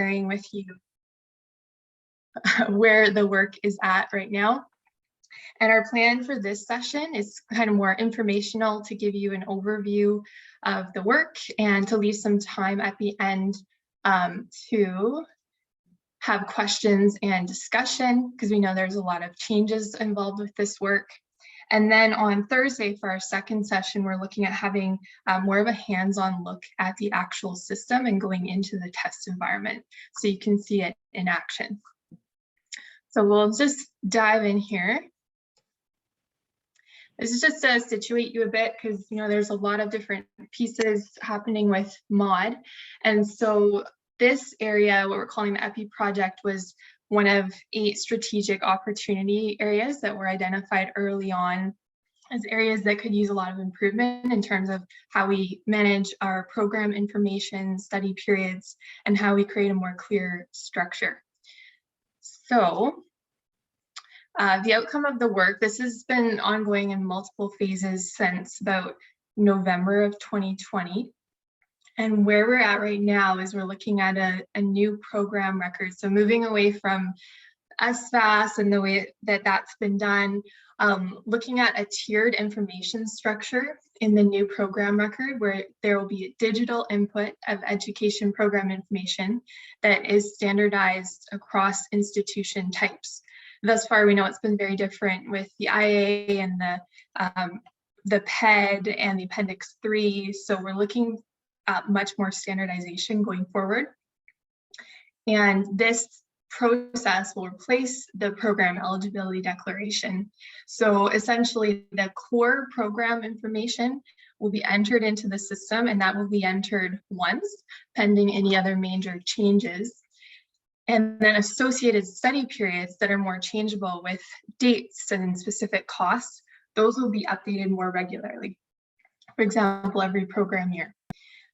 sharing with you where the work is at right now. And our plan for this session is kind of more informational to give you an overview of the work and to leave some time at the end to have questions and discussion, because we know there's a lot of changes involved with this work. And then on Thursday for our second session, we're looking at having more of a hands-on look at the actual system and going into the test environment so you can see it in action. So we'll just dive in here. This is just to situate you a bit because, you know, there's a lot of different pieces happening with MOD. And so this area, what we're calling the EPI project, was one of 8 strategic opportunity areas that were identified early on as areas that could use a lot of improvement in terms of how we manage our program information, study periods, and how we create a more clear structure. So the outcome of the work, this has been ongoing in multiple phases since about November of 2020. And where we're at right now is we're looking at a new program record. So moving away from SFAS and the way that that's been done, looking at a tiered information structure in the new program record where there will be a digital input of education program information that is standardized across institution types. Thus far, we know it's been very different with the IA and the PED and the Appendix 3. So we're looking at much more standardization going forward. And this process will replace the program eligibility declaration. So essentially the core program information will be entered into the system, and that will be entered once, pending any other major changes. And then associated study periods that are more changeable with dates and specific costs, those will be updated more regularly. For example, every program year.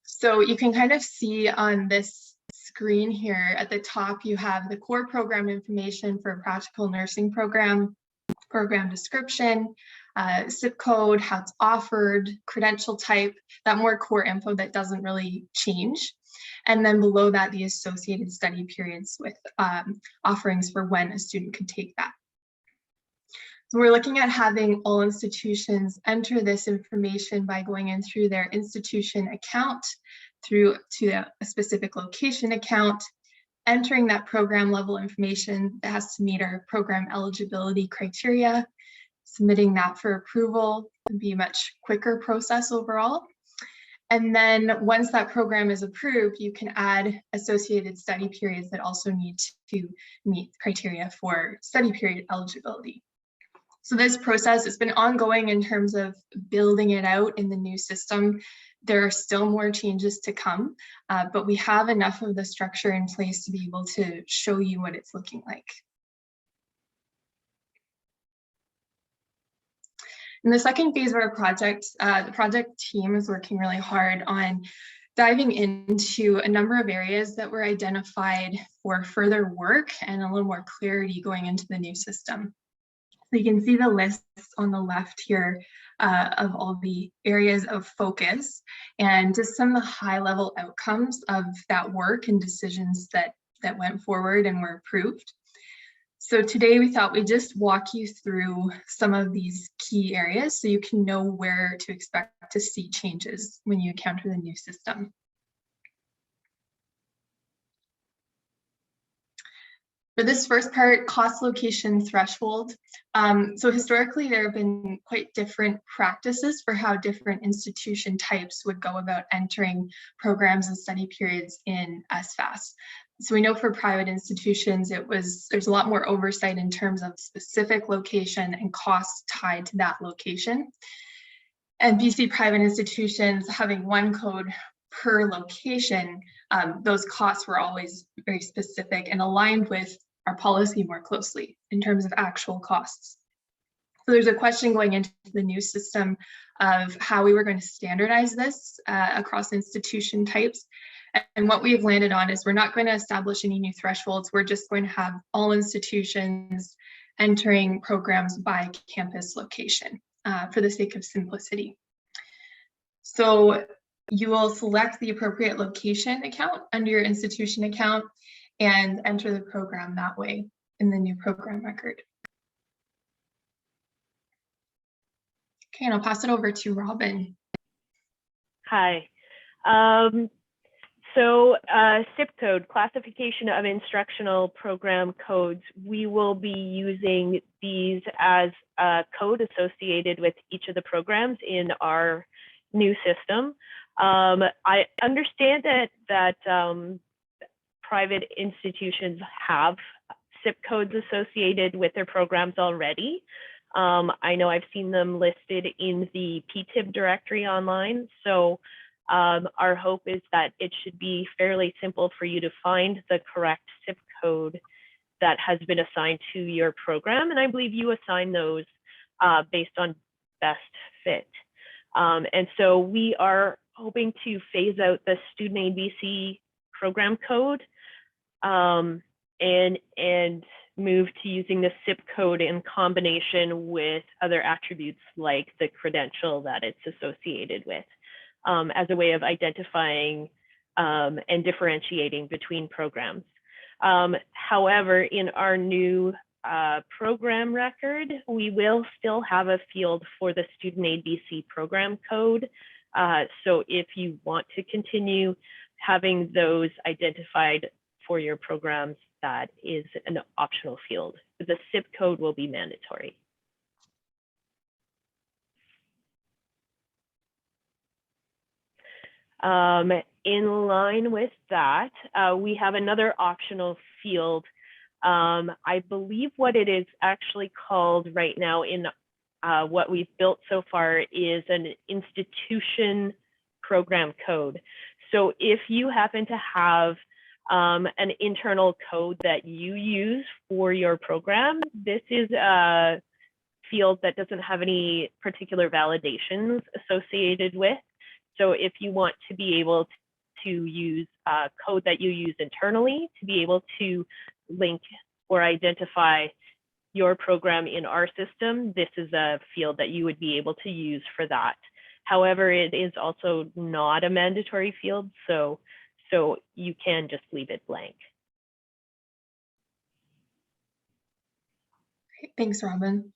So you can kind of see on this screen here at the top, you have the core program information for a practical nursing program, program description, CIP code, how it's offered, credential type, that more core info that doesn't really change. And then below that, the associated study periods with offerings for when a student could take that. So we're looking at having all institutions enter this information by going in through their institution account, through to a specific location account, entering that program level information that has to meet our program eligibility criteria, submitting that for approval. Would be a much quicker process overall. And then once that program is approved, you can add associated study periods that also need to meet criteria for study period eligibility. So this process has been ongoing in terms of building it out in the new system. There are still more changes to come, but we have enough of the structure in place to be able to show you what it's looking like. In the second phase of our project, the project team is working really hard on diving into a number of areas that were identified for further work and a little more clarity going into the new system. So you can see the list on the left here of all the areas of focus and just some of the high level outcomes of that work and decisions that went forward and were approved. So today we thought we'd just walk you through some of these key areas so you can know where to expect to see changes when you encounter the new system. For this first part, cost location threshold. So historically, there have been quite different practices for how different institution types would go about entering programs and study periods in SFAS. So we know for private institutions, there's a lot more oversight in terms of specific location and costs tied to that location. And BC private institutions having one code per location, those costs were always very specific and aligned with our policy more closely in terms of actual costs. So there's a question going into the new system of how we were going to standardize this across institution types. And what we've landed on is we're not going to establish any new thresholds. We're just going to have all institutions entering programs by campus location for the sake of simplicity. So You will select the appropriate location account under your institution account and enter the program that way in the new program record. Okay, and I'll pass it over to Robin. Hi. CIP code, classification of instructional program codes, we will be using these as a code associated with each of the programs in our new system. I understand that private institutions have CIP codes associated with their programs already. I know I've seen them listed in the PTIB directory online. So our hope is that it should be fairly simple for you to find the correct CIP code that has been assigned to your program. And I believe you assign those based on best fit. And so we are hoping to phase out the StudentAid BC program code and move to using the CIP code in combination with other attributes like the credential that it's associated with, as a way of identifying and differentiating between programs. However, in our new program record, we will still have a field for the StudentAid BC program code. So if you want to continue having those identified for your programs, that is an optional field. The CIP code will be mandatory. In line with that, we have another optional field. I believe what it is actually called right now in what we've built so far is an institution program code. So if you happen to have an internal code that you use for your program, this is a field that doesn't have any particular validations associated with. So if you want to be able to use code that you use internally to be able to link or identify your program in our system, this is a field that you would be able to use for that. However, it is also not a mandatory field, so you can just leave it blank. Great, thanks, Robin.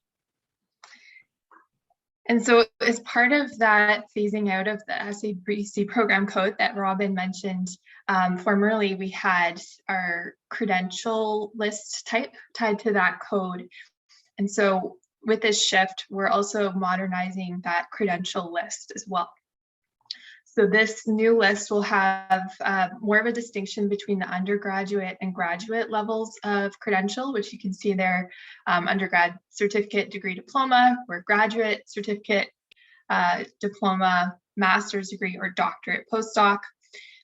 And so as part of that phasing out of the SABC program code that Robin mentioned, formerly we had our credential list type tied to that code. And so with this shift, we're also modernizing that credential list as well. So this new list will have more of a distinction between the undergraduate and graduate levels of credential, which you can see there, undergrad certificate, degree, diploma, or graduate certificate, diploma, master's degree, or doctorate postdoc.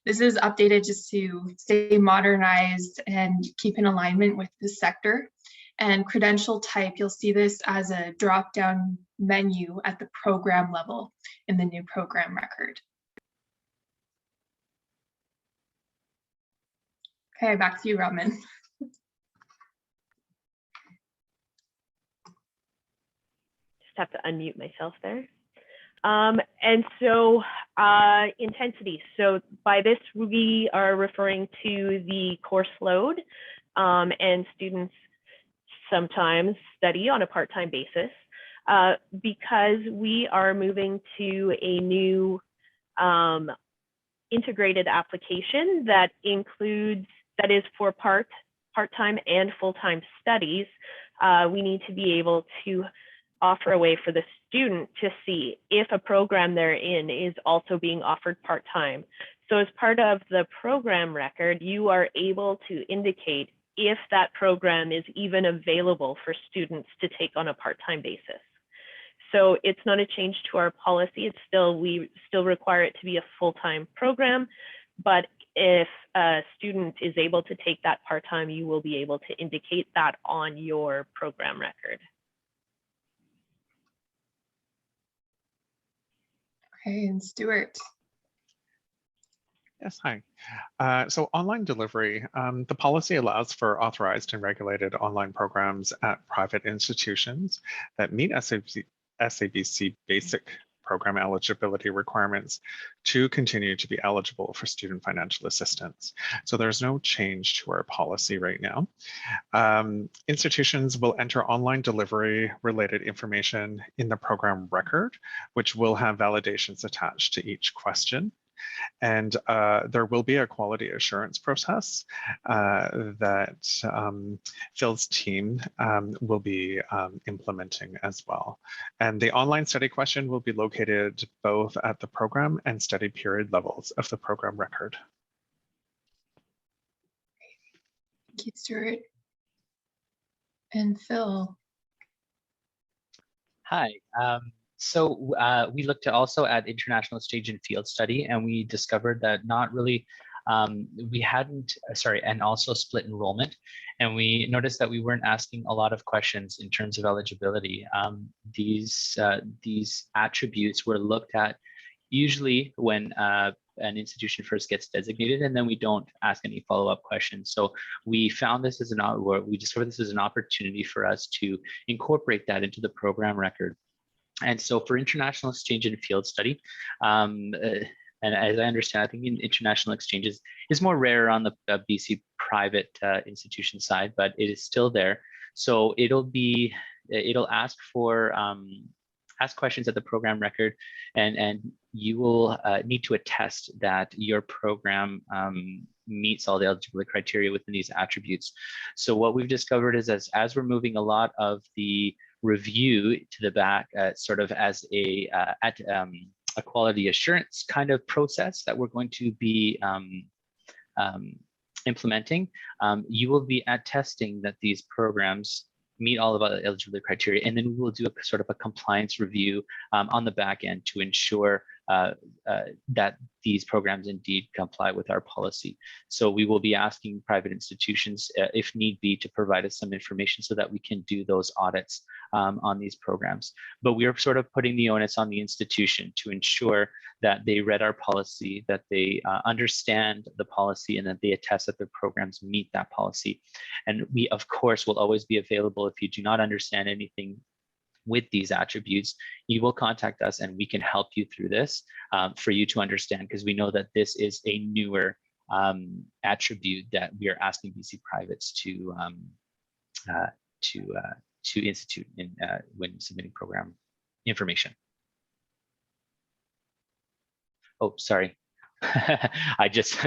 This is updated just to stay modernized and keep in alignment with the sector. And credential type, you'll see this as a drop-down menu at the program level in the new program record. Okay, back to you, Robin. Just have to unmute myself there. And so intensity. So by this, we are referring to the course load, and students sometimes study on a part-time basis. Because we are moving to a new integrated application that is for part-time and full-time studies, we need to be able to offer a way for the student to see if a program they're in is also being offered part-time. So as part of the program record, you are able to indicate if that program is even available for students to take on a part-time basis. So it's not a change to our policy. We still require it to be a full-time program, but if a student is able to take that part-time, you will be able to indicate that on your program record. Okay, and Stuart. Yes, hi. So online delivery, the policy allows for authorized and regulated online programs at private institutions that meet SABC basic program eligibility requirements to continue to be eligible for student financial assistance. So there's no change to our policy right now. Institutions will enter online delivery related information in the program record, which will have validations attached to each question. And there will be a quality assurance process that Phil's team will be implementing as well. And the online study question will be located both at the program and study period levels of the program record. Thank you, Stuart. And Phil. Hi. So we looked also at international exchange and field study, and we discovered that not really, we hadn't, and also split enrollment. And we noticed that we weren't asking a lot of questions in terms of eligibility. These attributes were looked at usually when an institution first gets designated, and then we don't ask any follow-up questions. So we found this as we discovered this as an opportunity for us to incorporate that into the program record. And so for international exchange and field study, and as I understand, I think international exchanges is more rare on the BC private institution side, but it is still there. So it'll ask for ask questions at the program record, and you will need to attest that your program meets all the eligibility criteria within these attributes. So what we've discovered is as we're moving a lot of the review to the back, sort of as a quality assurance kind of process that we're going to be implementing, you will be attesting that these programs meet all of the eligibility criteria, and then we will do a sort of a compliance review on the back end to ensure that these programs indeed comply with our policy. So we will be asking private institutions, if need be, to provide us some information so that we can do those audits on these programs. But we are sort of putting the onus on the institution to ensure that they read our policy, that they understand the policy, and that they attest that their programs meet that policy. And we, of course, will always be available if you do not understand anything with these attributes. You will contact us and we can help you through this for you to understand, because we know that this is a newer attribute that we are asking BC privates to institute in when submitting program information. Oh, sorry. I just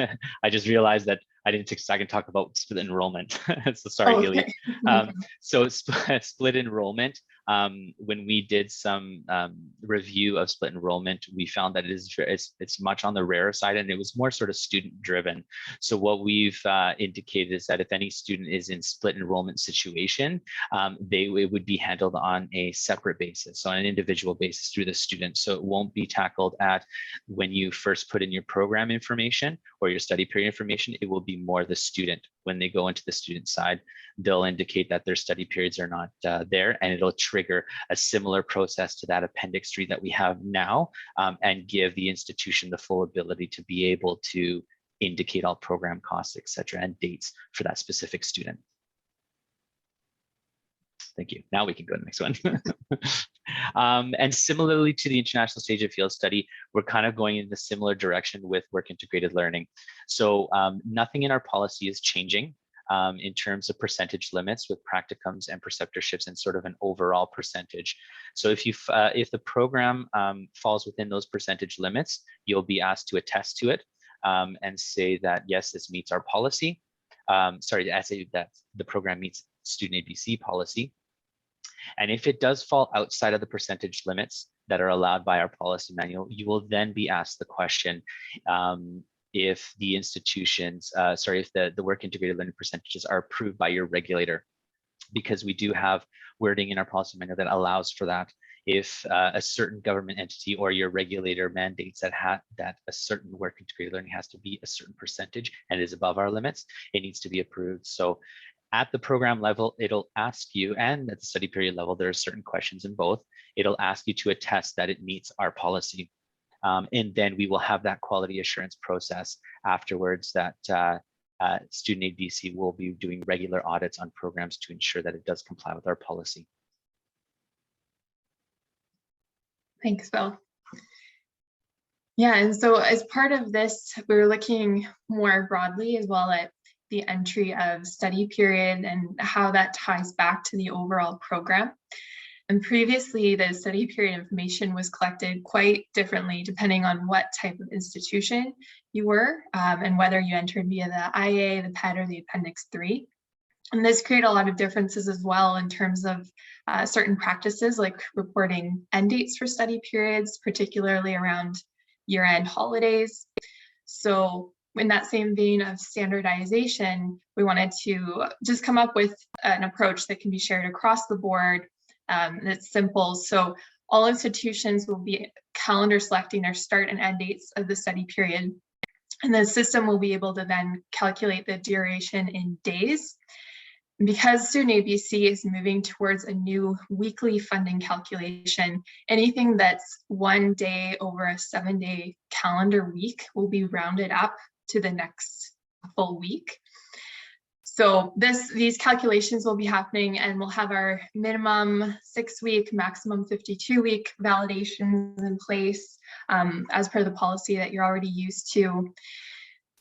realized that I didn't take a second to talk about split enrollment. So sorry, Haley. Okay. So split enrollment, when we did some review of split enrollment, we found that it's much on the rarer side, and it was more sort of student driven. So what we've indicated is that if any student is in split enrollment situation, it would be handled on a separate basis, so on an individual basis through the student. So it won't be tackled at when you first put in your program information or your study period information. It will be more the student. When they go into the student side, they'll indicate that their study periods are not there, and it'll trigger a similar process to that Appendix 3 that we have now, and give the institution the full ability to be able to indicate all program costs, et cetera, and dates for that specific student. Thank you. Now we can go to the next one. And similarly to the international stage of field study, we're kind of going in the similar direction with work integrated learning. So nothing in our policy is changing in terms of percentage limits with practicums and preceptorships and sort of an overall percentage. So if the program falls within those percentage limits, you'll be asked to attest to it and say that, yes, this meets our policy. Sorry, to say that the program meets StudentAid BC policy. And if it does fall outside of the percentage limits that are allowed by our policy manual, you will then be asked the question if the institutions, if the work integrated learning percentages are approved by your regulator, because we do have wording in our policy manual that allows for that. If a certain government entity or your regulator mandates that a certain work integrated learning has to be a certain percentage and is above our limits, it needs to be approved. So at the program level, it'll ask you, and at the study period level, there are certain questions in both. It'll ask you to attest that it meets our policy. And then we will have that quality assurance process afterwards that StudentAid BC will be doing regular audits on programs to ensure that it does comply with our policy. Thanks, Bill. Yeah, and so as part of this, we're looking more broadly as well at the entry of study period and how that ties back to the overall program. And previously, the study period information was collected quite differently depending on what type of institution you were and whether you entered via the IA, the PED, or the Appendix 3. And this created a lot of differences as well in terms of certain practices like reporting end dates for study periods, particularly around year-end holidays. So in that same vein of standardization, we wanted to just come up with an approach that can be shared across the board that's simple. So all institutions will be calendar selecting their start and end dates of the study period. And the system will be able to then calculate the duration in days. Because Student ABC is moving towards a new weekly funding calculation, anything that's 1 day over a 7-day calendar week will be rounded up to the next full week. So these calculations will be happening, and we'll have our minimum 6-week, maximum 52-week validations in place as per the policy that you're already used to.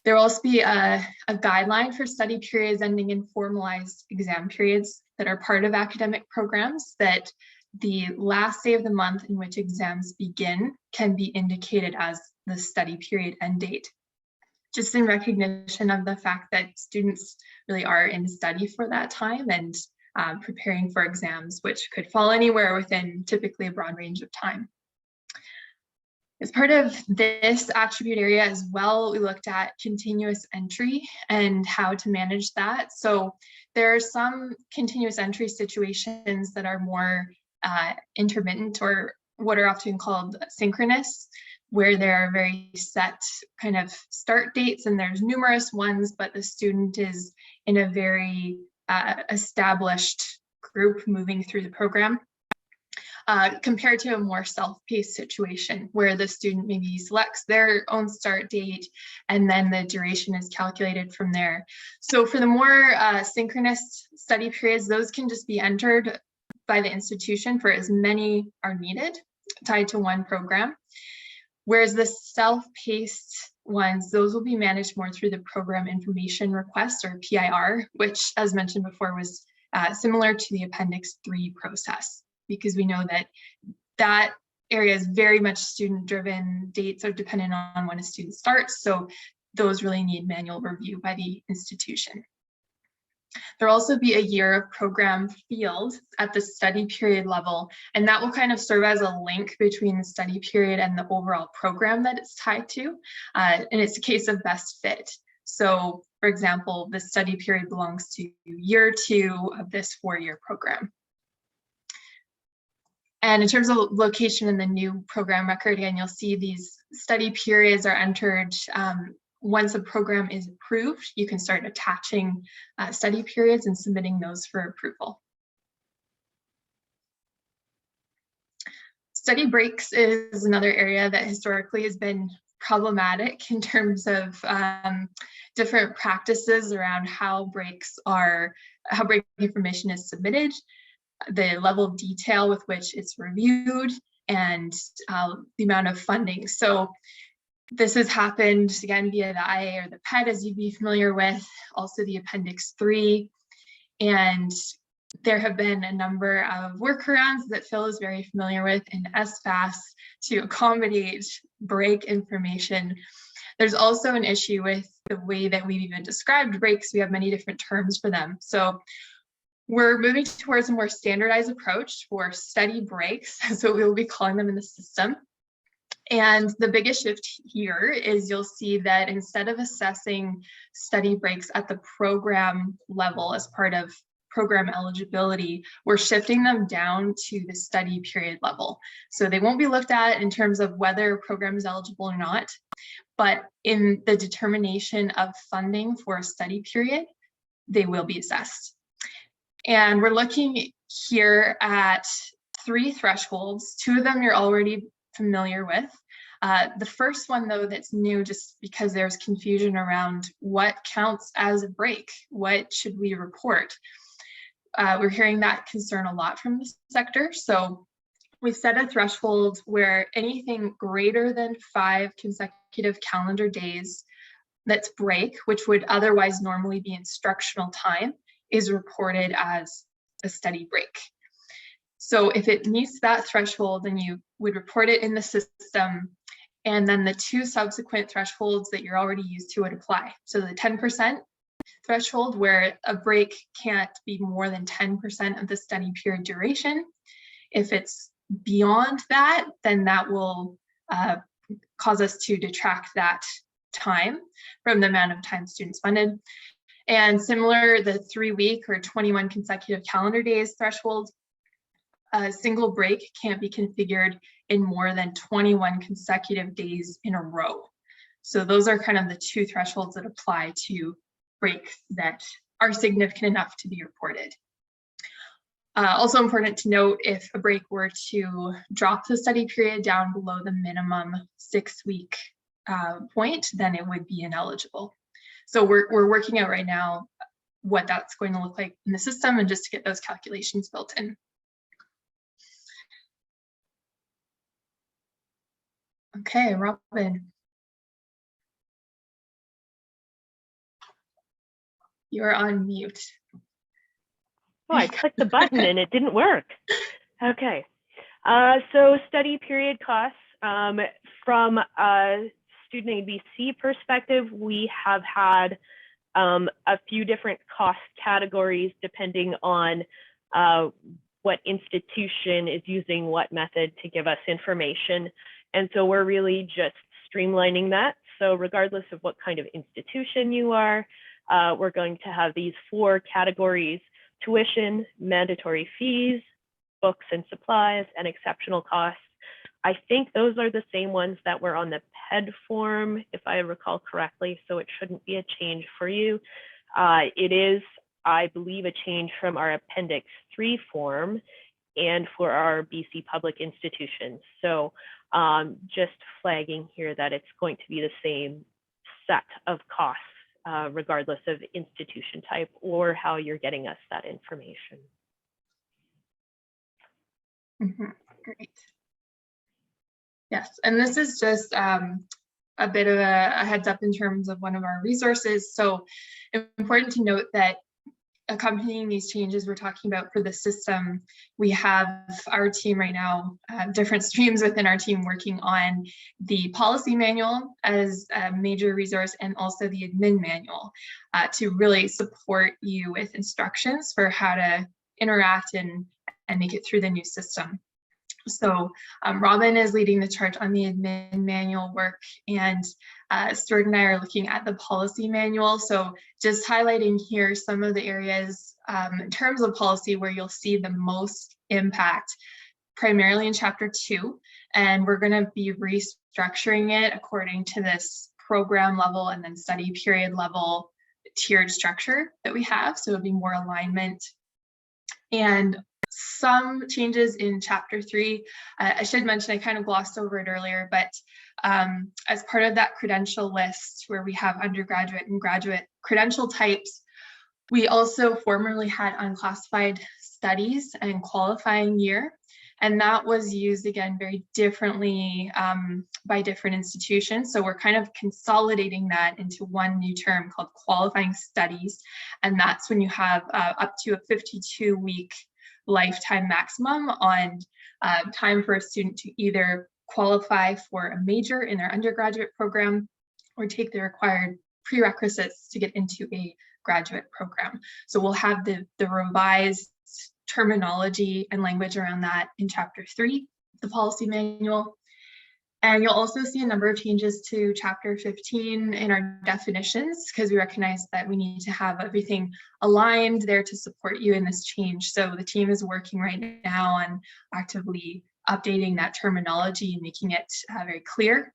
There will also be a guideline for study periods ending in formalized exam periods that are part of academic programs, that the last day of the month in which exams begin can be indicated as the study period end date, just in recognition of the fact that students really are in study for that time and preparing for exams, which could fall anywhere within typically a broad range of time. As part of this attribute area as well, we looked at continuous entry and how to manage that. So there are some continuous entry situations that are more intermittent, or what are often called synchronous, where there are very set kind of start dates, and there's numerous ones, but the student is in a very established group moving through the program. Compared to a more self-paced situation where the student maybe selects their own start date and then the duration is calculated from there. So for the more synchronous study periods, those can just be entered by the institution for as many are needed, tied to one program. Whereas the self-paced ones, those will be managed more through the program information request, or PIR, which, as mentioned before, was similar to the Appendix 3 process, because we know that that area is very much student-driven. Dates are dependent on when a student starts, so those really need manual review by the institution. There'll also be a year of program field at the study period level, and that will kind of serve as a link between the study period and the overall program that it's tied to, and it's a case of best fit. So, for example, the study period belongs to year 2 of this 4-year program. And in terms of location in the new program record, again, you'll see these study periods are entered. Once a program is approved, you can start attaching study periods and submitting those for approval. Study breaks is another area that historically has been problematic in terms of different practices around how break information is submitted, the level of detail with which it's reviewed, and the amount of funding. So this has happened again via the IA or the PED, as you'd be familiar with, also the Appendix 3. And there have been a number of workarounds that Phil is very familiar with in SFAS to accommodate break information. There's also an issue with the way that we've even described breaks. We have many different terms for them. So we're moving towards a more standardized approach for study breaks. So we will be calling them in the system. And the biggest shift here is you'll see that instead of assessing study breaks at the program level as part of program eligibility, we're shifting them down to the study period level. So they won't be looked at in terms of whether a program is eligible or not, but in the determination of funding for a study period, they will be assessed. And we're looking here at 3 thresholds. 2 of them you're already familiar with. The first one, though, that's new just because there's confusion around what counts as a break, what should we report? We're hearing that concern a lot from the sector. So we set a threshold where anything greater than 5 consecutive calendar days that's break, which would otherwise normally be instructional time, is reported as a study break. So if it meets that threshold, then you would report it in the system, and then the 2 subsequent thresholds that you're already used to would apply. So the 10% threshold, where a break can't be more than 10% of the study period duration. If it's beyond that, then that will cause us to detract that time from the amount of time students funded. And similar, the 3-week or 21 consecutive calendar days threshold, a single break can't be configured in more than 21 consecutive days in a row. So those are kind of the 2 thresholds that apply to breaks that are significant enough to be reported. Also important to note, if a break were to drop the study period down below the minimum 6-week point, then it would be ineligible. So we're working out right now what that's going to look like in the system, and just to get those calculations built in. Okay, Robin. You're on mute. Oh, I clicked the button and it didn't work. Okay, so study period costs. From a StudentAid BC perspective, we have had a few different cost categories depending on what institution is using what method to give us information. And so we're really just streamlining that. So regardless of what kind of institution you are, we're going to have these 4 categories: tuition, mandatory fees, books and supplies, and exceptional costs. I think those are the same ones that were on the PED form, if I recall correctly, so it shouldn't be a change for you. It is, I believe, a change from our Appendix 3 form and for our BC public institutions. So just flagging here that it's going to be the same set of costs, regardless of institution type or how you're getting us that information. Great. Yes, and this is just a bit of a heads up in terms of one of our resources. So important to note that accompanying these changes we're talking about for the system, we have our team right now, different streams within our team working on the policy manual as a major resource, and also the admin manual to really support you with instructions for how to interact and make it through the new system. So Robin is leading the charge on the admin manual work, and Stuart and I are looking at the policy manual. So just highlighting here some of the areas in terms of policy where you'll see the most impact, primarily in Chapter 2. And we're going to be restructuring it according to this program level and then study period level tiered structure that we have. So it'll be more alignment. And some changes in Chapter 3. I should mention, I kind of glossed over it earlier, but as part of that credential list where we have undergraduate and graduate credential types, we also formerly had unclassified studies and qualifying year. And that was used again very differently by different institutions. So we're kind of consolidating that into one new term called qualifying studies. And that's when you have up to a 52-week lifetime maximum on time for a student to either qualify for a major in their undergraduate program or take the required prerequisites to get into a graduate program. So we'll have the revised terminology and language around that in Chapter 3, the policy manual. And you'll also see a number of changes to Chapter 15 in our definitions, because we recognize that we need to have everything aligned there to support you in this change. So the team is working right now on actively updating that terminology and making it very clear.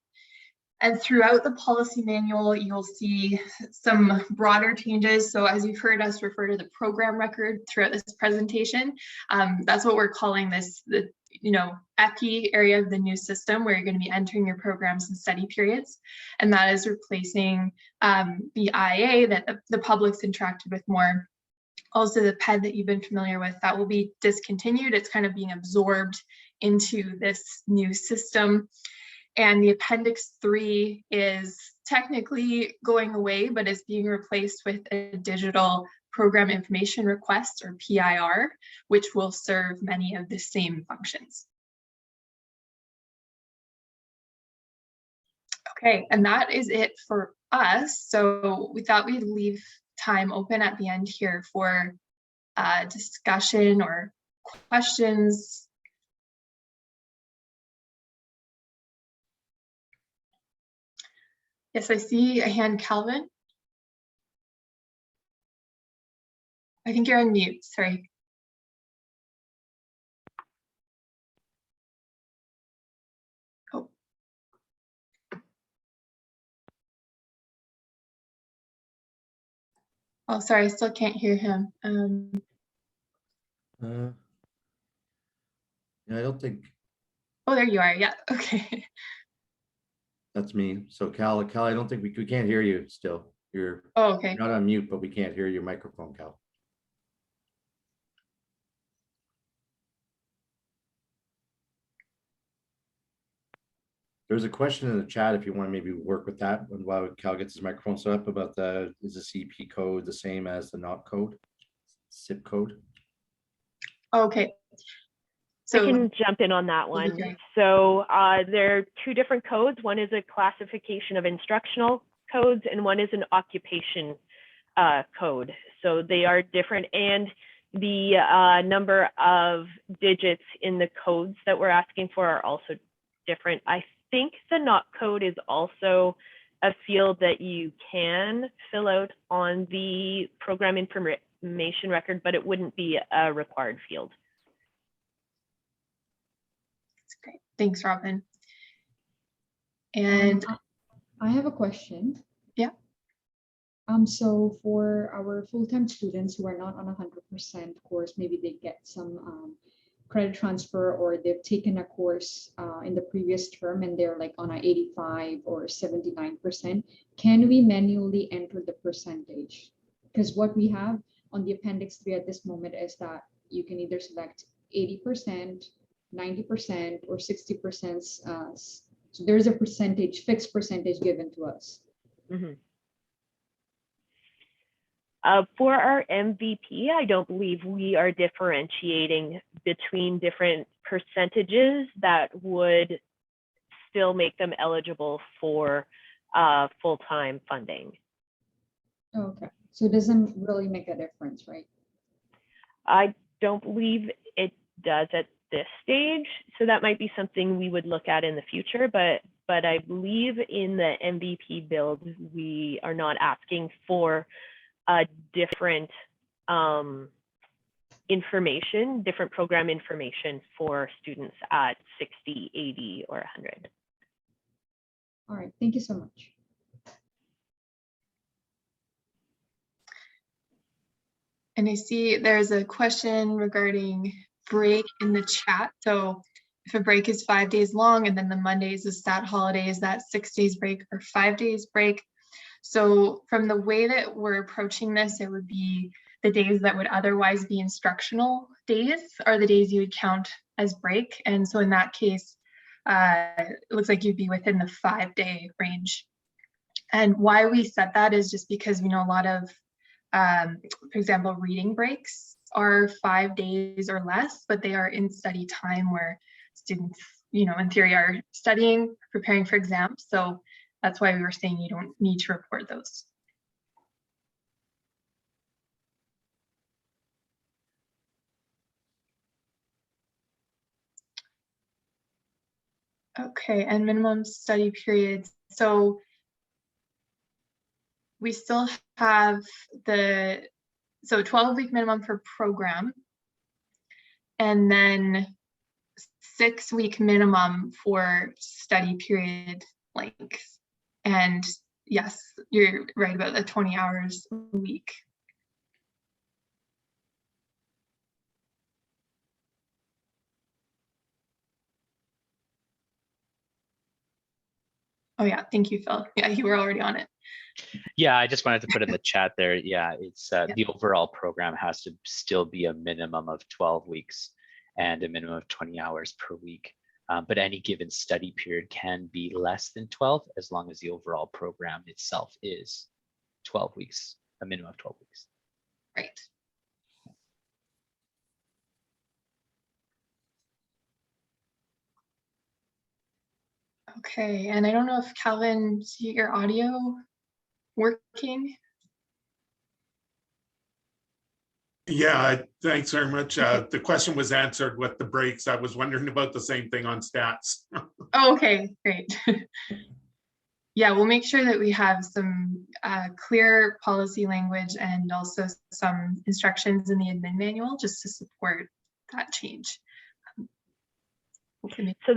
And throughout the policy manual, you'll see some broader changes. So as you've heard us refer to the program record throughout this presentation, that's what we're calling this, the EPI area of the new system, where you're going to be entering your programs and study periods. And that is replacing the IA that the public's interacted with more. Also the PED that you've been familiar with, that will be discontinued. It's kind of being absorbed into this new system. And the Appendix 3 is technically going away, but is being replaced with a digital program information request, or PIR, which will serve many of the same functions. Okay, and that is it for us. So we thought we'd leave time open at the end here for discussion or questions. Yes, I see a hand, Calvin. I think you're on mute, sorry. Oh. Oh, sorry, I still can't hear him. Yeah, I don't think Oh, there you are, yeah, okay. that's me. So Cal, I don't think we can't hear you still. You're Oh, okay. not on mute, but we can't hear your microphone, Cal. There's a question in the chat if you want to maybe work with that while Cal gets his microphone set up about is the CIP code the same as the NOT code, CIP code? Okay. So I can jump in on that one. Okay. So there are two different codes. One is a classification of instructional codes, and one is an occupation code. So they are different, and the number of digits in the codes that we're asking for are also different. I think the NOT code is also a field that you can fill out on the program information record, but it wouldn't be a required field. That's great. Thanks, Robin. And I have a question. Yeah. So for our full-time students who are not on 100% course, maybe they get some credit transfer, or they've taken a course in the previous term and they're like on a 85 or 79%. Can we manually enter the percentage? Because what we have on the Appendix 3 at this moment is that you can either select 80%, 90%, or 60%. So there's a percentage, fixed percentage given to us. Mm-hmm. For our MVP, I don't believe we are differentiating between different percentages that would still make them eligible for full-time funding. Okay, so it doesn't really make a difference, right? I don't believe it does at this stage. So that might be something we would look at in the future, but I believe in the MVP build, we are not asking for a different information, different program information for students at 60, 80, or 100. All right, thank you so much. I see there's a question regarding break in the chat. So if a break is 5 days long and then the Monday is a stat holiday, is that 6 days break or 5 days break? So from the way that we're approaching this, it would be the days that would otherwise be instructional days are the days you would count as break. And so in that case, it looks like you'd be within the 5-day range. And why we set that is just because we know a lot of, for example, reading breaks are 5 days or less, but they are in study time where students, in theory are studying, preparing for exams. So that's why we were saying you don't need to report those. Okay, and minimum study periods. So we still have the 12-week minimum for program, and then 6-week minimum for study period length. And yes, you're right about the 20 hours a week. Oh yeah, thank you, Phil. Yeah, you were already on it. Yeah, I just wanted to put in the chat there. Yeah, it's the overall program has to still be a minimum of 12 weeks. and a minimum of 20 hours per week. But any given study period can be less than 12 as long as the overall program itself is 12 weeks, a minimum of 12 weeks. Right. Okay, and I don't know if Calvin, is your audio working? Yeah, thanks very much. The question was answered with the breaks. I was wondering about the same thing on stats. Oh, okay, great. Yeah, we'll make sure that we have some clear policy language and also some instructions in the admin manual just to support that change. So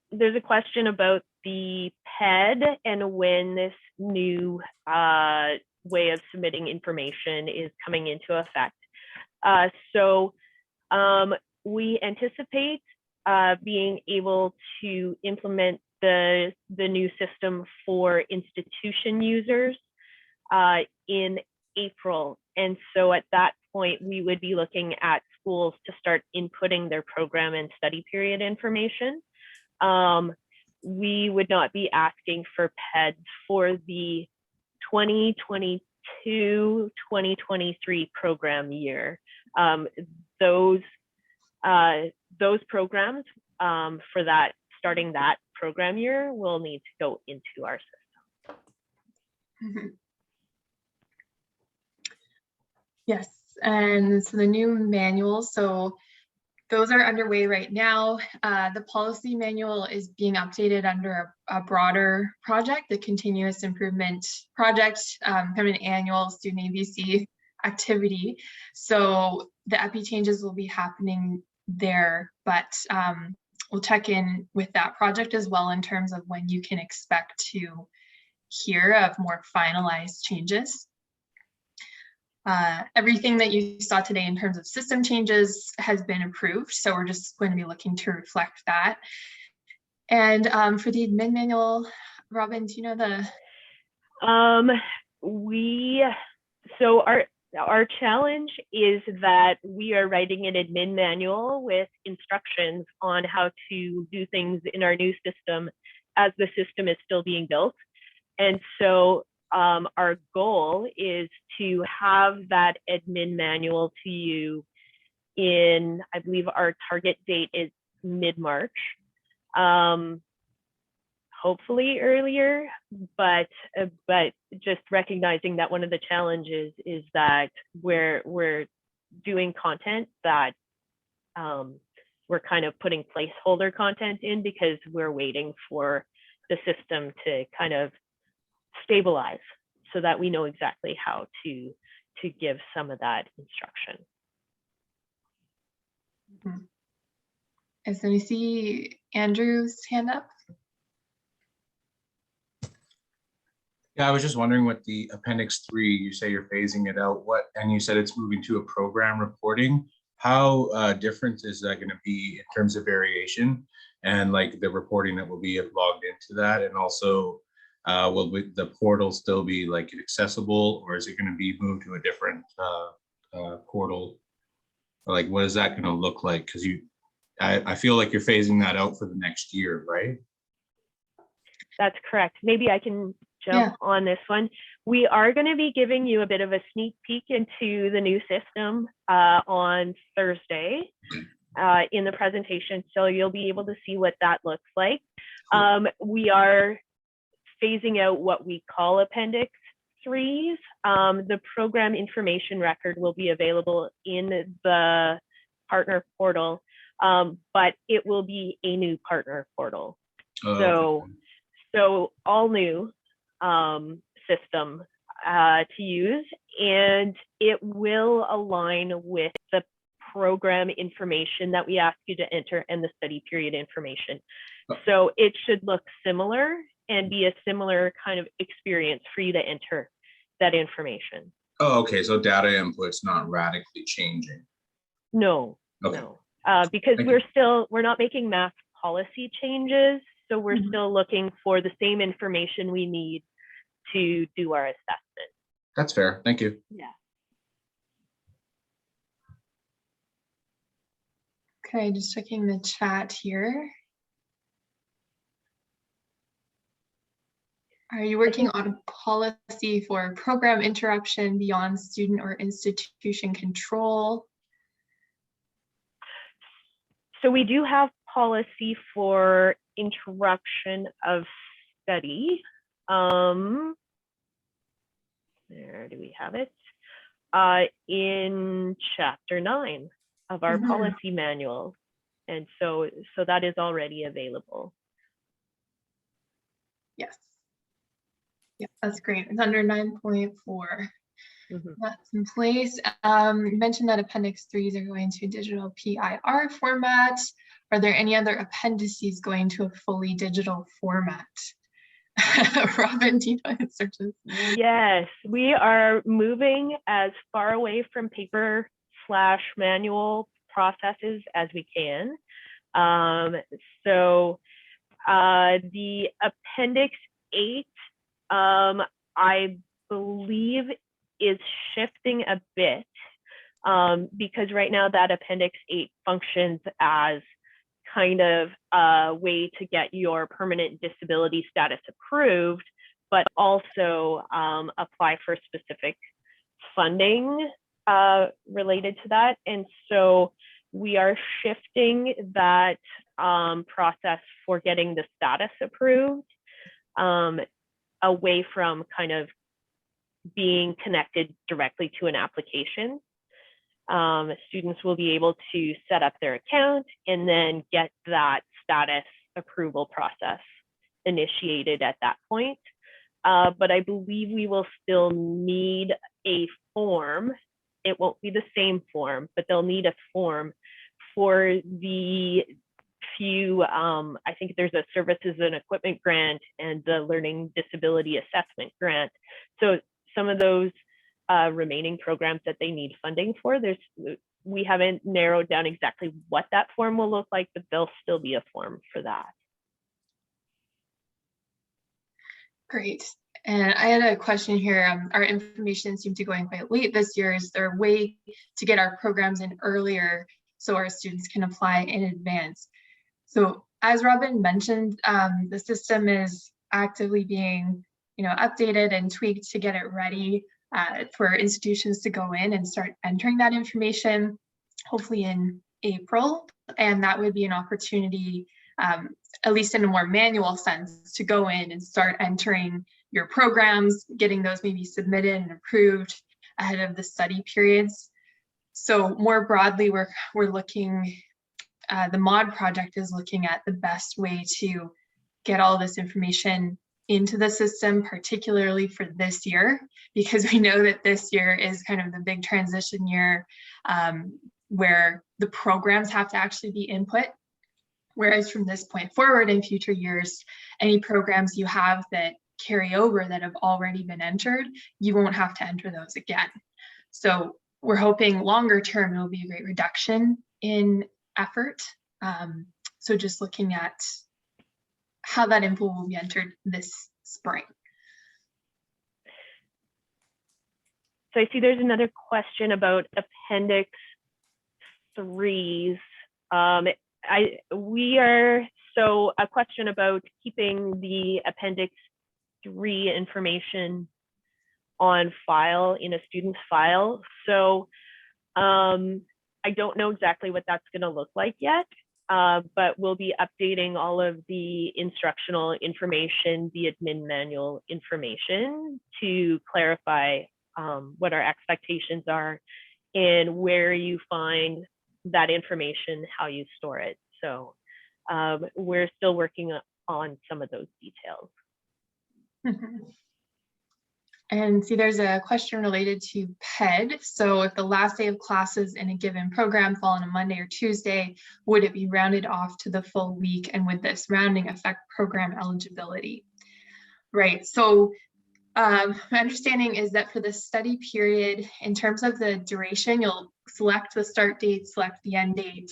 there's a question about the PED and when this new way of submitting information is coming into effect. So we anticipate being able to implement the new system for institution users in April. And so at that point, we would be looking at schools to start inputting their program and study period information. We would not be asking for PEDs for the 2022-2023 program year. Those programs for that, starting that program year, will need to go into our system. Mm-hmm. Yes, and so the new manuals, so those are underway right now. The policy manual is being updated under a broader project, the continuous improvement project, kind of an annual student ABC activity. So the EPI changes will be happening there, but we'll check in with that project as well in terms of when you can expect to hear of more finalized changes. Everything that you saw today in terms of system changes has been approved, so we're just going to be looking to reflect that. And for the admin manual, Robin, do you know the? So our challenge is that we are writing an admin manual with instructions on how to do things in our new system as the system is still being built. And so our goal is to have that admin manual to you in, I believe our target date is mid-March. Hopefully earlier, but just recognizing that one of the challenges is that we're doing content that we're kind of putting placeholder content in because we're waiting for the system to kind of stabilize so that we know exactly how to give some of that instruction. Mm-hmm. And so we see Andrew's hand up. Yeah, I was just wondering what the Appendix 3, you say you're phasing it out, and you said it's moving to a program reporting. How different is that going to be in terms of variation and like the reporting that will be logged into that? And also, will the portal still be like accessible, or is it going to be moved to a different portal? Like, what is that going to look like? Because I feel like you're phasing that out for the next year, right? That's correct. Maybe I can jump on this one. We are going to be giving you a bit of a sneak peek into the new system on Thursday in the presentation. So you'll be able to see what that looks like. We are phasing out what we call Appendix 3s. The program information record will be available in the partner portal, but it will be a new partner portal. So all new system to use, and it will align with the program information that we ask you to enter and the study period information. So it should look similar and be a similar kind of experience for you to enter that information. Oh, okay. So data input's not radically changing. No, okay. No, because we're not making mass policy changes. So we're still looking for the same information we need to do our assessment. That's fair. Thank you. Yeah. Okay, just checking the chat here. Are you working on a policy for program interruption beyond student or institution control? So we do have policy for interruption of study. Where do we have it? In chapter 9 of our policy manual. And so that is already available. Yes. Yeah, that's great. It's under 9.4. That's in place. You mentioned that Appendix 3s are going to digital PIR format. Are there any other appendices going to a fully digital format? Robin, do you know instructions? Yes, we are moving as far away from paper/manual processes as we can. So the Appendix 8, I believe, is shifting a bit because right now that Appendix 8 functions as kind of a way to get your permanent disability status approved, but also apply for specific funding related to that. And so we are shifting that process for getting the status approved away from kind of being connected directly to an application. Students will be able to set up their account and then get that status approval process initiated at that point. But I believe we will still need a form. It won't be the same form, but they'll need a form for the few, I think there's a services and equipment grant and the learning disability assessment grant. So some of those remaining programs that they need funding for, we haven't narrowed down exactly what that form will look like, but there'll still be a form for that. Great. And I had a question here. Our information seemed to go in quite late this year. Is there a way to get our programs in earlier so our students can apply in advance? So as Robin mentioned, the system is actively being updated and tweaked to get it ready for institutions to go in and start entering that information, hopefully in April. And that would be an opportunity, at least in a more manual sense, to go in and start entering your programs, getting those maybe submitted and approved ahead of the study periods. So more broadly, we're looking, the MOD project is looking at the best way to get all this information into the system, particularly for this year, because we know that this year is kind of the big transition year where the programs have to actually be input. Whereas from this point forward in future years, any programs you have that carry over that have already been entered, you won't have to enter those again. So we're hoping longer term, it will be a great reduction in effort. So just looking at how that info will be entered this spring. So I see there's another question about Appendix 3s. So a question about keeping the Appendix 3 information on file in a student's file. So I don't know exactly what that's going to look like yet. But we'll be updating all of the instructional information, the admin manual information to clarify what our expectations are and where you find that information, how you store it. So we're still working on some of those details. And see, there's a question related to PED. So if the last day of classes in a given program fall on a Monday or Tuesday, would it be rounded off to the full week? And would this rounding affect program eligibility? Right, so my understanding is that for the study period, in terms of the duration, you'll select the start date, select the end date.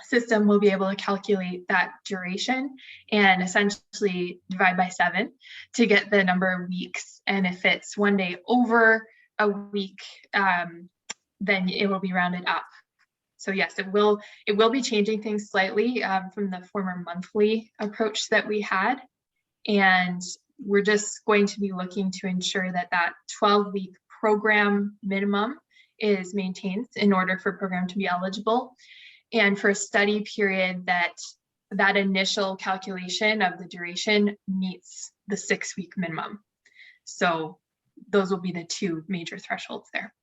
System will be able to calculate that duration and essentially divide by 7 to get the number of weeks. And if it's one day over a week, then it will be rounded up. So yes, it will be changing things slightly from the former monthly approach that we had. And we're just going to be looking to ensure that that 12-week program minimum is maintained in order for program to be eligible. And for a study period, that initial calculation of the duration meets the 6-week minimum. So those will be the two major thresholds there.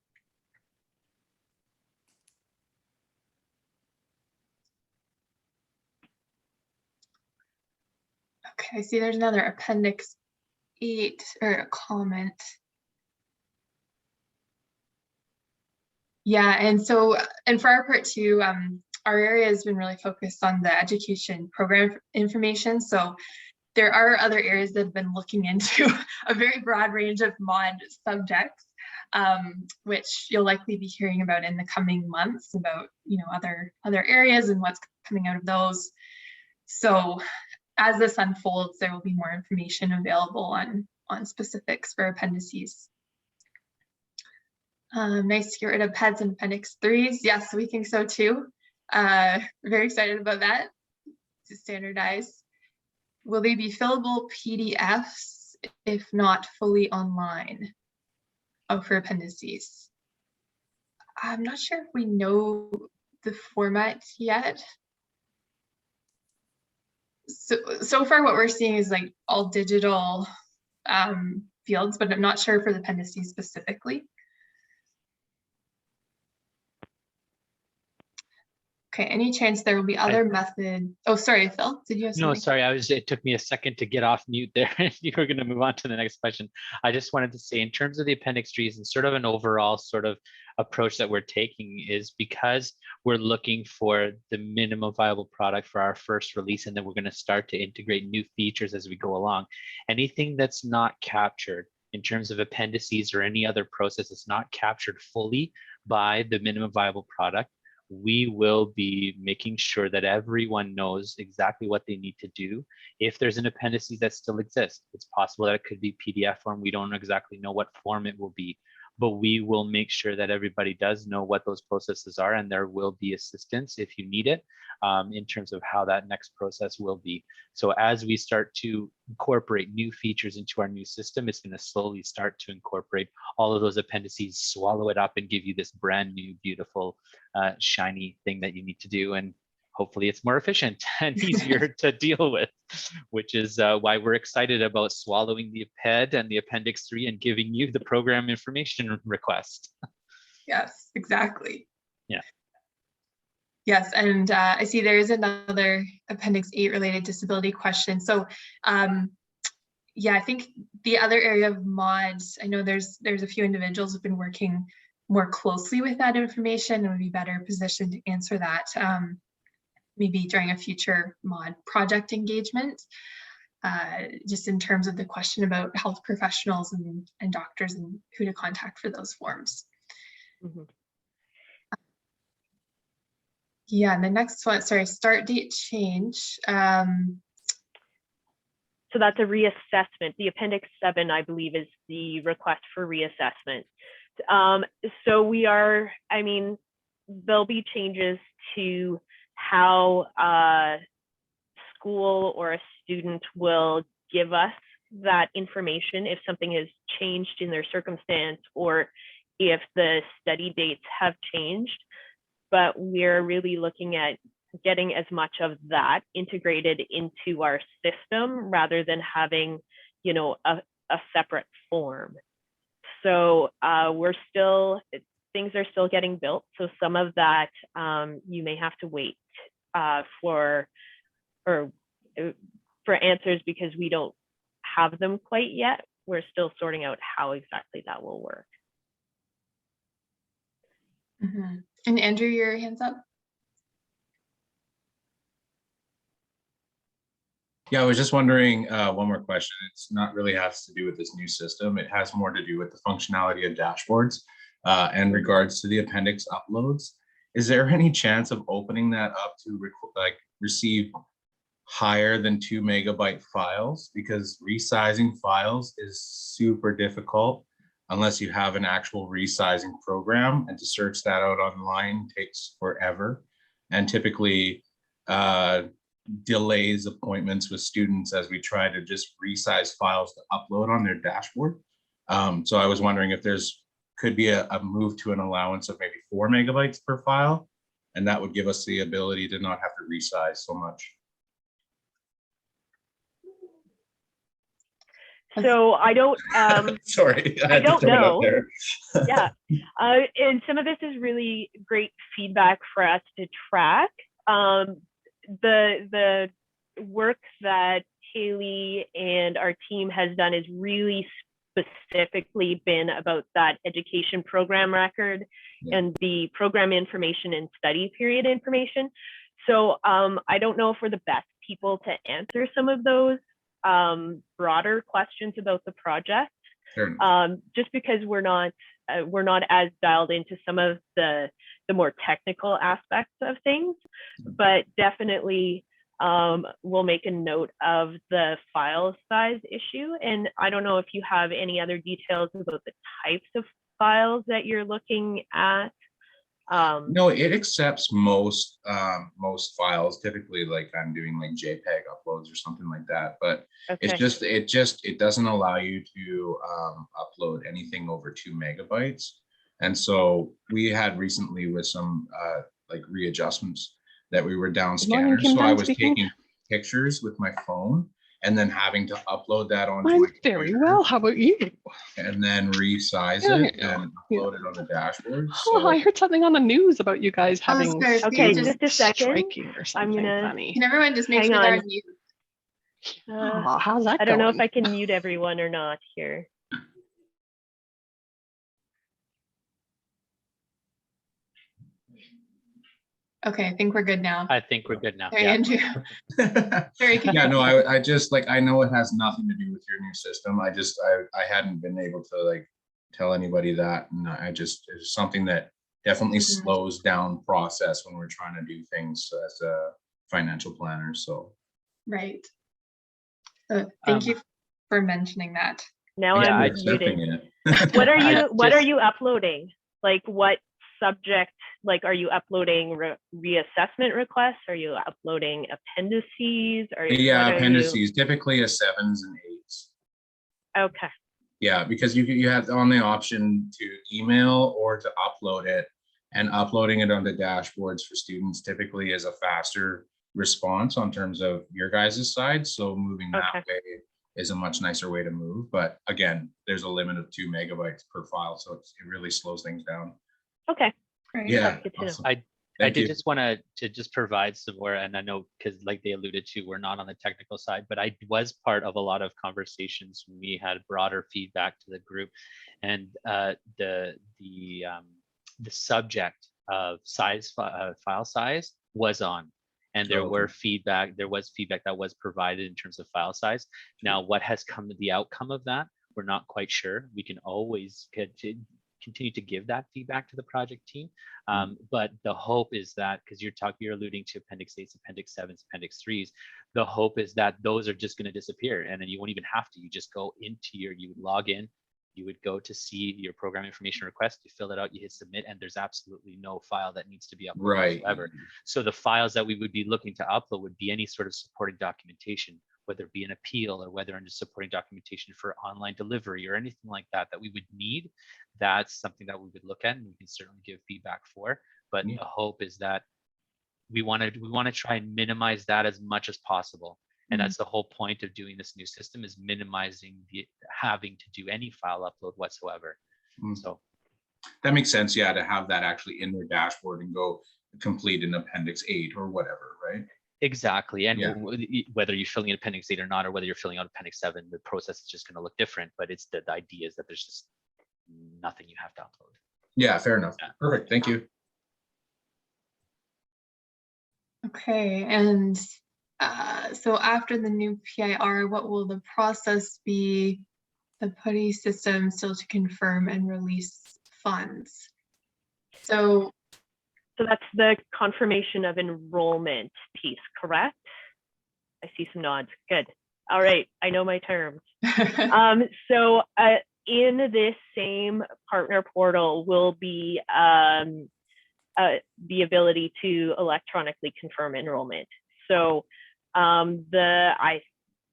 Okay, I see there's another Appendix 8 or a comment. Yeah, and for our part too, our area has been really focused on the education program information. So there are other areas that have been looking into a very broad range of mod subjects, which you'll likely be hearing about in the coming months about, other areas and what's coming out of those. So as this unfolds, there will be more information available on specifics for appendices. Nice to get rid of PEDs and Appendix 3s. Yes, we think so too. Very excited about that, to standardize. Will they be fillable PDFs if not fully online? Oh, for appendices. I'm not sure if we know the format yet. So far what we're seeing is like all digital fields, but I'm not sure for the appendices specifically. Okay, any chance there will be other method? Oh, sorry, Phil, did you have something? No, sorry, it took me a second to get off mute there. You were going to move on to the next question. I just wanted to say, in terms of the Appendix 3s and sort of an overall sort of approach that we're taking, is because we're looking for the minimum viable product for our first release, and then we're going to start to integrate new features as we go along. Anything that's not captured in terms of appendices or any other process that's not captured fully by the minimum viable product, we will be making sure that everyone knows exactly what they need to do. If there's an appendices that still exists, it's possible that it could be PDF form. We don't exactly know what form it will be, but we will make sure that everybody does know what those processes are, and there will be assistance if you need it in terms of how that next process will be. So as we start to incorporate new features into our new system, it's going to slowly start to incorporate all of those appendices, swallow it up, and give you this brand new, beautiful, shiny thing that you need to do. And hopefully it's more efficient and easier to deal with, which is why we're excited about swallowing the PED and the Appendix 3 and giving you the program information request. Yes, exactly. Yeah. Yes, and I see there is another Appendix 8 related disability question. So yeah, I think the other area of mods, I know there's a few individuals who've been working more closely with that information and would be better positioned to answer that maybe during a future mod project engagement, just in terms of the question about health professionals and doctors and who to contact for those forms. Mm-hmm. Yeah, and the next one, sorry, start date change. So that's a reassessment. The Appendix 7, I believe, is the request for reassessment. So we are, there'll be changes to how a school or a student will give us that information if something has changed in their circumstance or if the study dates have changed. But we're really looking at getting as much of that integrated into our system rather than having, a separate form. So things are still getting built. So some of that you may have to wait for answers because we don't have them quite yet. We're still sorting out how exactly that will work. Mm-hmm. And Andrew, your hands up. Yeah, I was just wondering, one more question. It's not really has to do with this new system. It has more to do with the functionality of dashboards in regards to the appendix uploads. Is there any chance of opening that up to receive higher than 2 megabyte files? Because resizing files is super difficult. unless you have an actual resizing program, and to search that out online takes forever. And typically delays appointments with students as we try to just resize files to upload on their dashboard. So I was wondering if could be a move to an allowance of maybe 4 megabytes per file, and that would give us the ability to not have to resize so much. So I don't, Sorry, I don't know. There. Yeah, and some of this is really great feedback for us to track. The work that Haley and our team has done is really specifically been about that education program record and the program information and study period information. So I don't know if we're the best people to answer some of those broader questions about the project, just because we're not as dialed into some of the more technical aspects of things, but definitely we'll make a note of the file size issue. And I don't know if you have any other details about the types of files that you're looking at. No, it accepts most files. Typically, like I'm doing like JPEG uploads or something like that. But Okay. it doesn't allow you to upload anything over 2 megabytes. And so we had recently with some like readjustments that we were down scanners. So I was taking pictures with my phone and then having to upload that onto my very well. How about you? and then resize it and upload it on the dashboard. Oh, I heard something on the news about you guys having Okay, students just a second. striking or something funny. Can everyone just make Hang sure they're on. on mute? Oh, how's that I don't know if going? I can mute everyone or not here. Okay, I think we're good now. I think we're good now. Sorry, Yeah. Andrew. Very good. Yeah, no, I just like, I know it has nothing to do with your new system. I hadn't been able to like tell anybody that. And it's something that definitely slows down process when we're trying to do things as a financial planner. So. Right. Thank you for mentioning that. Now Yeah, I'm muted. What are you uploading? Like what subject? Like, are you uploading reassessment requests? Are you uploading appendices? Appendices, typically a 7s and 8s. Okay. Yeah, because you have on the option to email or to upload it, and uploading it on the dashboards for students typically is a faster response on terms of your guys' side. So moving that way is a much nicer way to move. But again, there's a limit of 2 megabytes per file. So it really slows things down. Okay. Right. Yeah. Awesome. I did just want to just provide some more, and I know because like they alluded to, we're not on the technical side, but I was part of a lot of conversations when we had broader feedback to the group, and the subject of file size was on, and there was feedback that was provided in terms of file size. Now, what has come to the outcome of that, we're not quite sure. We can always continue to give that feedback to the project team. But the hope is that, because you're alluding to Appendix 8s, Appendix 7s, Appendix 3s, the hope is that those are just going to disappear, and then you won't even have to. You just go into you would log in, you would go to see your program information request, you fill it out, you hit submit, and there's absolutely no file that needs to be uploaded whatsoever. So the files that we would be looking to upload would be any sort of supporting documentation, whether it be an appeal or whether under supporting documentation for online delivery or anything like that we would need. That's something that we would look at and we can certainly give feedback for. But the hope is that we want to try and minimize that as much as possible. And that's the whole point of doing this new system, is minimizing the having to do any file upload whatsoever. So that makes sense. Yeah, to have that actually in their dashboard and go complete an Appendix 8 or whatever, right? Exactly. And whether you're filling in Appendix 8 or not, or whether you're filling out Appendix 7, the process is just going to look different. But it's the idea is that there's just nothing you have to upload. Yeah, fair enough. Perfect. Thank you. Okay, and so after the new PIR, what will the process be? The PUTI system still to confirm and release funds. So that's the confirmation of enrollment piece, correct? I see some nods. Good. All right, I know my terms. So in this same partner portal will be the ability to electronically confirm enrollment. So I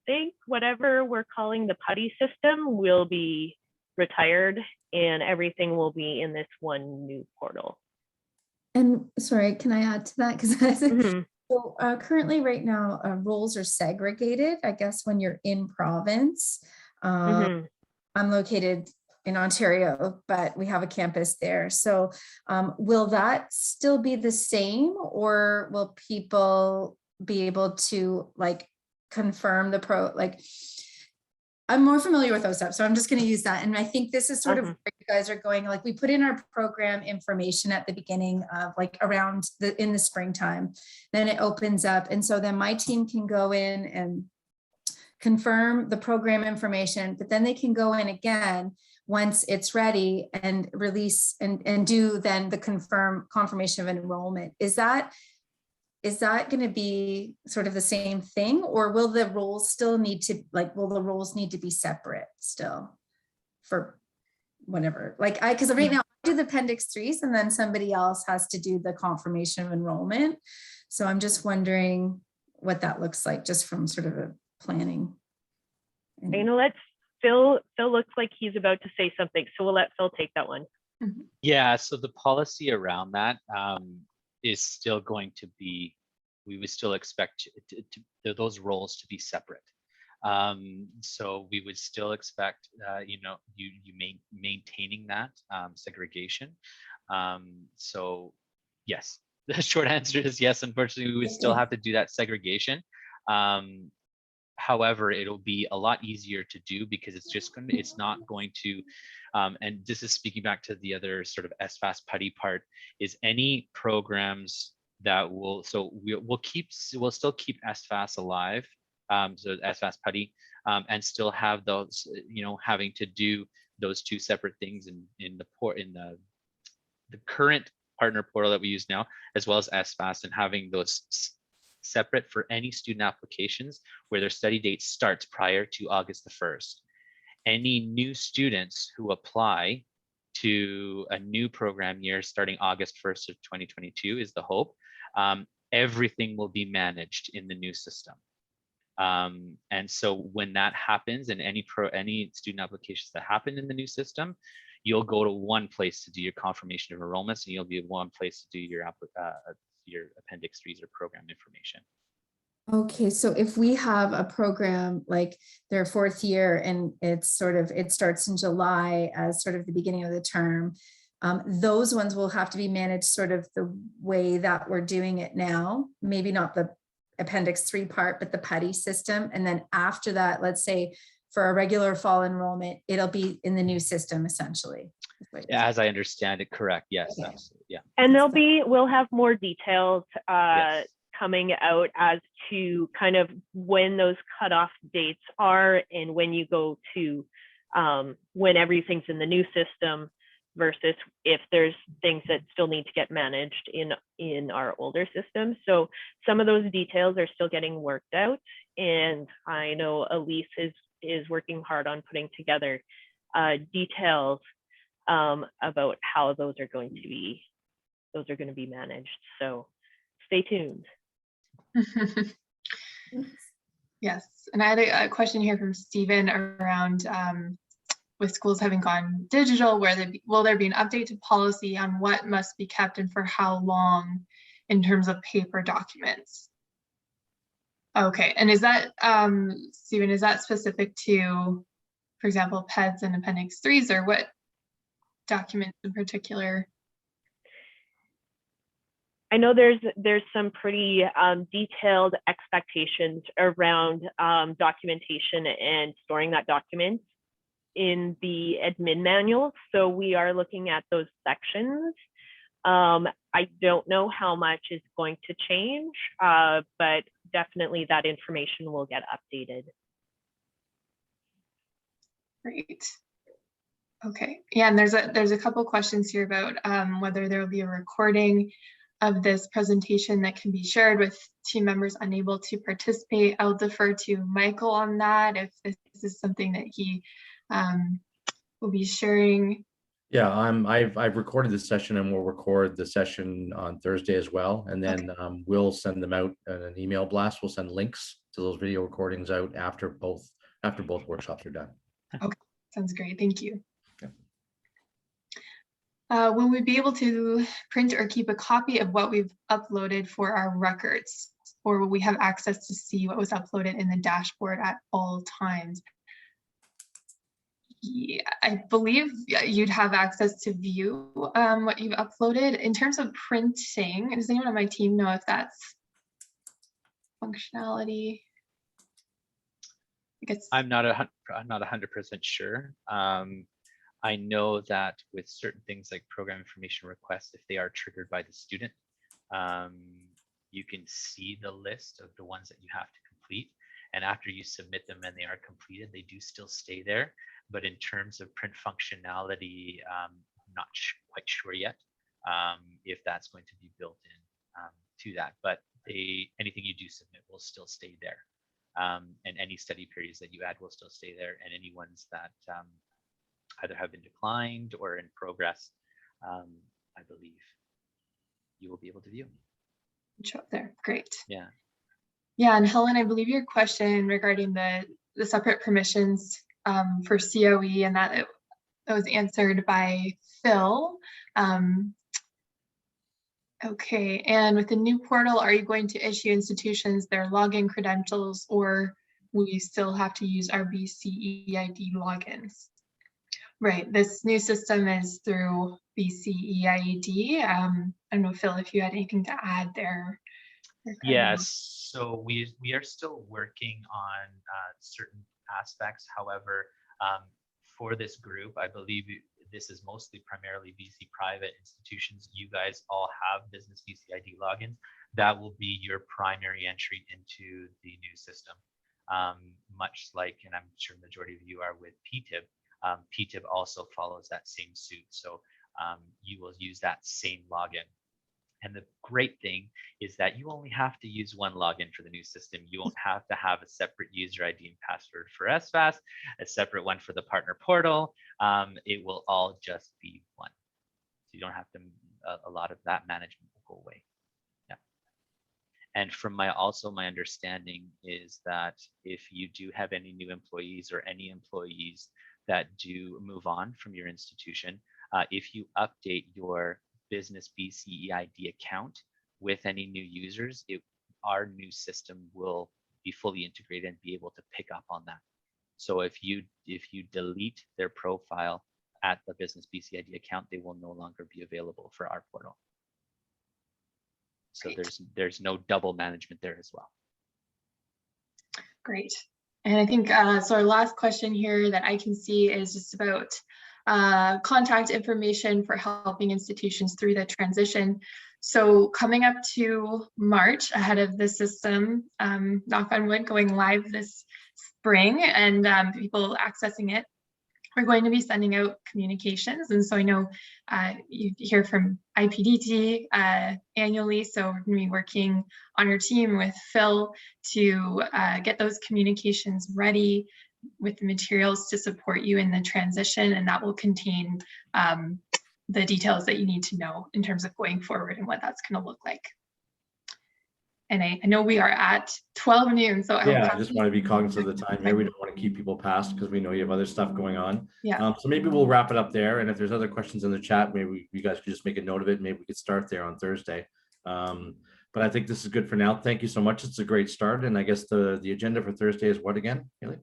think whatever we're calling the PUTTY system will be retired, and everything will be in this one new portal. And sorry, can I add to that? Because Mhm. so currently right now, roles are segregated, I guess, when you're in province. Mhm. I'm located in Ontario, but we have a campus there. So will that still be the same, or will people be able to like confirm the I'm more familiar with those stuff, so I'm just going to use that. And I think this is sort of where you guys are going. Like, we put in our program information at the beginning of like around in the springtime, then it opens up. And so then my team can go in and confirm the program information, but then they can go in again once it's ready and release and do then the confirmation of enrollment. Is that going to be sort of the same thing, or will the roles still need to will the roles need to be separate still for whatever? Like because right now I do the appendix 3s and then somebody else has to do the confirmation of enrollment. So I'm just wondering what that looks like just from sort of a planning. You know, let's Phil looks like he's about to say something, so we'll let Phil take that one. Yeah, so the policy around that is still going to be, we would still expect those roles to be separate. So we would still expect, you know, you maintaining that segregation. So yes, the short answer is yes. Unfortunately, we would still have to do that segregation. However, it'll be a lot easier to do because it's not going to, and this is speaking back to the other sort of SFAS PUTTY part, is any programs that will, so we'll still keep SFAS alive, so SFAS PUTTY, and still have those, you know, having to do those two separate things in the current partner portal that we use now, as well as SFAS, and having those separate for any student applications where their study date starts prior to August the 1st. Any new students who apply to a new program year starting August 1st of 2022 is the hope. Everything will be managed in the new system. And so when that happens, and any student applications that happen in the new system, you'll go to one place to do your confirmation of enrollments, and you'll be at one place to do your appendix 3s or program information. Okay, so if we have a program like their 4th year and it starts in July as sort of the beginning of the term, those ones will have to be managed sort of the way that we're doing it now, maybe not the appendix 3 part, but the PUTTY system. And then after that, let's say for a regular fall enrollment, it'll be in the new system essentially. As I understand it, correct. Yes, okay. Absolutely. Yeah. And we'll have more details yes, coming out as to kind of when those cutoff dates are and when you go to when everything's in the new system versus if there's things that still need to get managed in our older system. So some of those details are still getting worked out, and I know Elise is working hard on putting together details about how those are going to be managed. So stay tuned. Yes, and I had a question here from Stephen around with schools having gone digital, will there be an update to policy on what must be kept and for how long in terms of paper documents? Okay, and is that, Stephen, is that specific to, for example, PEDs and appendix 3s, or what documents in particular? I know there's some pretty detailed expectations around documentation and storing that document in the admin manual. So we are looking at those sections. I don't know how much is going to change, but definitely that information will get updated. Great. Okay. Yeah, and there's a couple questions here about whether there will be a recording of this presentation that can be shared with team members unable to participate. I'll defer to Michael on that if this is something that he will be sharing. Yeah, I've recorded this session and we'll record the session on Thursday as well. And then we'll send them out in an email blast. We'll send links to those video recordings out after both workshops are done. Okay, sounds great. Thank you. Yeah. Will we be able to print or keep a copy of what we've uploaded for our records? Or will we have access to see what was uploaded in the dashboard at all times? Yeah, I believe you'd have access to view what you've uploaded. In terms of printing, does anyone on my team know if that's functionality? I guess I'm not 100% sure. I know that with certain things like program information requests, if they are triggered by the student, you can see the list of the ones that you have to complete. And after you submit them and they are completed, they do still stay there. But in terms of print functionality, I'm not quite sure yet if that's going to be built in to that. But anything you do submit will still stay there. And any study periods that you add will still stay there. And any ones that either have been declined or in progress, I believe you will be able to view. show up there. Great. Yeah. Yeah, and Helen, I believe your question regarding the separate permissions for COE and that was answered by Phil. Okay, and with the new portal, are you going to issue institutions their login credentials, or will you still have to use our BCEID logins? Right, this new system is through BCEID. I don't know, Phil, if you had anything to add there. Yes, so we are still working on certain aspects. However, for this group, I believe this is mostly primarily BC private institutions. You guys all have business BCID logins. That will be your primary entry into the new system. Much like, and I'm sure the majority of you are with PTIB, PTIB also follows that same suit. So you will use that same login. And the great thing is that you only have to use one login for the new system. You won't have to have a separate user ID and password for SFAS, a separate one for the partner portal. It will all just be one. So you don't have to, a lot of that management will go away. Yeah. And from my understanding is that if you do have any new employees or any employees that do move on from your institution, if you update your business BCEID account with any new users, our new system will be fully integrated and be able to pick up on that. So if you delete their profile at the business BCID account, they will no longer be available for our portal. So there's no double management there as well. Great. And I think so our last question here that I can see is just about contact information for helping institutions through the transition. So coming up to March, ahead of the system, knock on wood, going live this spring and people accessing it, we're going to be sending out communications. And so I know you hear from IPDT annually, so we're going to be working on your team with Phil to get those communications ready with the materials to support you in the transition, and that will contain the details that you need to know in terms of going forward and what that's going to look like. And I know we are at 12 noon, so I just want to be cognizant of the time here. We don't want to keep people past because we know you have other stuff going on. Yeah. So maybe we'll wrap it up there. And if there's other questions in the chat, maybe you guys could just make a note of it. Maybe we could start there on Thursday. But I think this is good for now. Thank you so much. It's a great start. And I guess the agenda for Thursday is what again, Haley?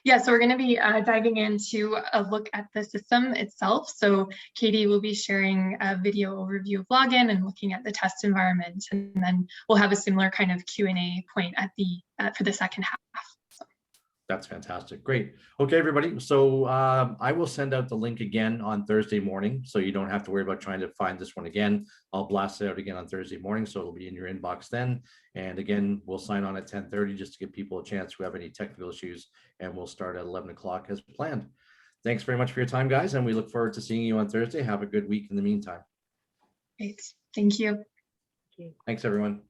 Yeah, so we're going to be diving into a look at the system itself. So Katie will be sharing a video overview of login and looking at the test environment, and then we'll have a similar kind of Q&A point at the for the second half. So. That's fantastic. Great. Okay, everybody. So I will send out the link again on Thursday morning, so you don't have to worry about trying to find this one again. I'll blast it out again on Thursday morning, so it'll be in your inbox then. And again, we'll sign on at 10:30 just to give people a chance who have any technical issues, and we'll start at 11 o'clock as planned. Thanks very much for your time, guys, and we look forward to seeing you on Thursday. Have a good week in the meantime. Great. Thank you. Thanks, everyone.